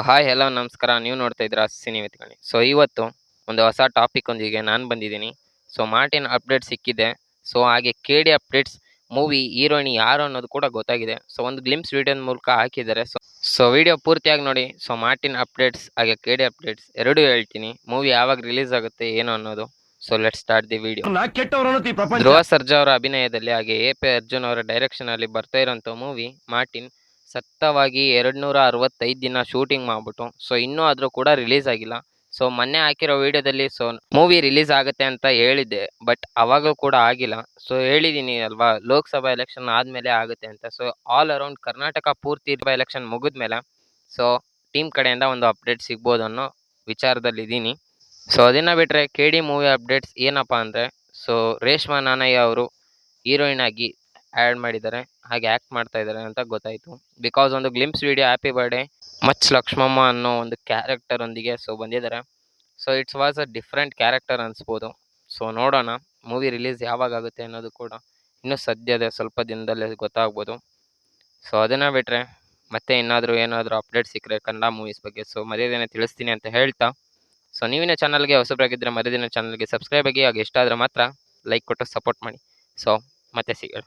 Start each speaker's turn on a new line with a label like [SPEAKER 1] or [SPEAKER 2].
[SPEAKER 1] Hi hello ನಮಸ್ಕಾರ. ನೀವು ನೋಡ್ತಾ ಇದ್ದೀರಾ ಸಿನಿವೆತ್ಗಣಿ. ಸೊ ಇವತ್ತು ಒಂದು ಹೊಸ ಟಾಪಿಕ್ ಒಂದಿಗೆ ನಾನು ಬಂದಿದ್ದೀನಿ. ಸೊ ಮಾರ್ಟಿನ್ ಅಪ್ಡೇಟ್ ಸಿಕ್ಕಿದೆ. ಸೊ ಹಾಗೆ KD ಅಪ್ಡೇಟ್ಸ್ ಮೂವಿ ಹೀರೋಯಿನ್ ಯಾರು ಅನ್ನೋದು ಕೂಡ ಗೊತ್ತಾಗಿದೆ. ಸೊ ಒಂದು ಗ್ಲಿಮ್ಸ್ ವಿಡಿಯೋದ ಮೂಲಕ ಹಾಕಿದ್ದಾರೆ. ಸೊ ವಿಡಿಯೋ ಪೂರ್ತಿಯಾಗಿ ನೋಡಿ. ಸೊ ಮಾರ್ಟಿನ್ ಅಪ್ಡೇಟ್ಸ್ ಹಾಗೆ KD ಅಪ್ಡೇಟ್ಸ್ ಎರಡೂ ಹೇಳ್ತೀನಿ. ಮೂವಿ ಯಾವಾಗ ರಿಲೀಸ್ ಆಗುತ್ತೆ ಏನು ಅನ್ನೋದು. So let start the video. Dhruva Sarja ಅವರ ಅಭಿನಯದಲ್ಲಿ ಹಾಗೆ AP ಅರ್ಜುನ್ ಅವರ ಡೈರೆಕ್ಷನ್ ಅಲ್ಲಿ ಬರ್ತಾ ಇರೋಂಥ ಮೂವಿ ಮಾರ್ಟಿನ್ ಸತ್ತವಾಗಿ 265 ದಿನ ಶೂಟಿಂಗ್ ಮಾಡ್ಬಿಟ್ಟು ಸೊ ಇನ್ನೂ ಆದರೂ ಕೂಡ ರಿಲೀಸ್ ಆಗಿಲ್ಲ. ಸೊ ಮೊನ್ನೆ ಹಾಕಿರೋ ವಿಡಿಯೋದಲ್ಲಿ ಸೊ ಮೂವಿ ರಿಲೀಸ್ ಆಗುತ್ತೆ ಅಂತ ಹೇಳಿದ್ದೆ, ಬಟ್ ಅವಾಗಲೂ ಕೂಡ ಆಗಿಲ್ಲ. ಸೊ ಹೇಳಿದ್ದೀನಿ ಅಲ್ವಾ, ಲೋಕಸಭಾ ಎಲೆಕ್ಷನ್ ಆದಮೇಲೆ ಆಗುತ್ತೆ ಅಂತ. ಸೊ ಆಲ್ ಅರೌಂಡ್ ಕರ್ನಾಟಕ ಪೂರ್ತಿ ಎಲೆಕ್ಷನ್ ಮುಗಿದ್ಮೇಲೆ ಸೊ ಟೀಮ್ ಕಡೆಯಿಂದ ಒಂದು ಅಪ್ಡೇಟ್ ಸಿಗ್ಬೋದು ಅನ್ನೋ ವಿಚಾರದಲ್ಲಿದ್ದೀನಿ. ಸೊ ಅದನ್ನು ಬಿಟ್ಟರೆ KD ಮೂವಿ ಅಪ್ಡೇಟ್ಸ್ ಏನಪ್ಪ ಅಂದರೆ, ಸೊ ರೇಷ್ಮಾ ನಾನಯ್ಯ ಅವರು ಹೀರೋಯಿನ್ ಆಗಿ ಆ್ಯಡ್ ಮಾಡಿದ್ದಾರೆ, ಹಾಗೆ ಆ್ಯಕ್ಟ್ ಮಾಡ್ತಾ ಇದ್ದಾರೆ ಅಂತ ಗೊತ್ತಾಯಿತು. ಬಿಕಾಸ್ ಒಂದು ಗ್ಲಿಮ್ಸ್ ವಿಡಿಯೋ ಹ್ಯಾಪಿ ಬರ್ಡೇ ಮಚ್ ಲಕ್ಷ್ಮಮ್ಮ ಅನ್ನೋ ಒಂದು ಕ್ಯಾರೆಕ್ಟರ್ ಒಂದಿಗೆ ಸೊ ಬಂದಿದ್ದಾರೆ. So it's was a different character ಅನಿಸ್ಬೋದು. ಸೊ ನೋಡೋಣ ಮೂವಿ ರಿಲೀಸ್ ಯಾವಾಗ ಆಗುತ್ತೆ ಅನ್ನೋದು ಕೂಡ ಇನ್ನೂ ಸದ್ಯದ ಸ್ವಲ್ಪ ದಿನದಲ್ಲೇ ಗೊತ್ತಾಗ್ಬೋದು. ಸೊ ಅದನ್ನು ಬಿಟ್ಟರೆ ಮತ್ತೆ ಏನಾದರೂ ಅಪ್ಡೇಟ್ ಸಿಕ್ಕರೆ ಕನ್ನಡ ಮೂವೀಸ್ ಬಗ್ಗೆ ಸೊ ಮಧ್ಯದಿನ ತಿಳಿಸ್ತೀನಿ ಅಂತ ಹೇಳ್ತಾ, ಸೊ ನೀವಿನ ಚಾನಲ್ಗೆ ಹೊಸಬರಾಗಿದ್ದರೆ ಮಧ್ಯದಿನ ಚಾನಲ್ಗೆ ಸಬ್ಸ್ಕ್ರೈಬ್ ಆಗಿ, ಹಾಗೆ ಇಷ್ಟ ಆದರೆ ಮಾತ್ರ ಲೈಕ್ ಕೊಟ್ಟು ಸಪೋರ್ಟ್ ಮಾಡಿ. ಸೊ ಮತ್ತೆ ಸಿಗೋಣ.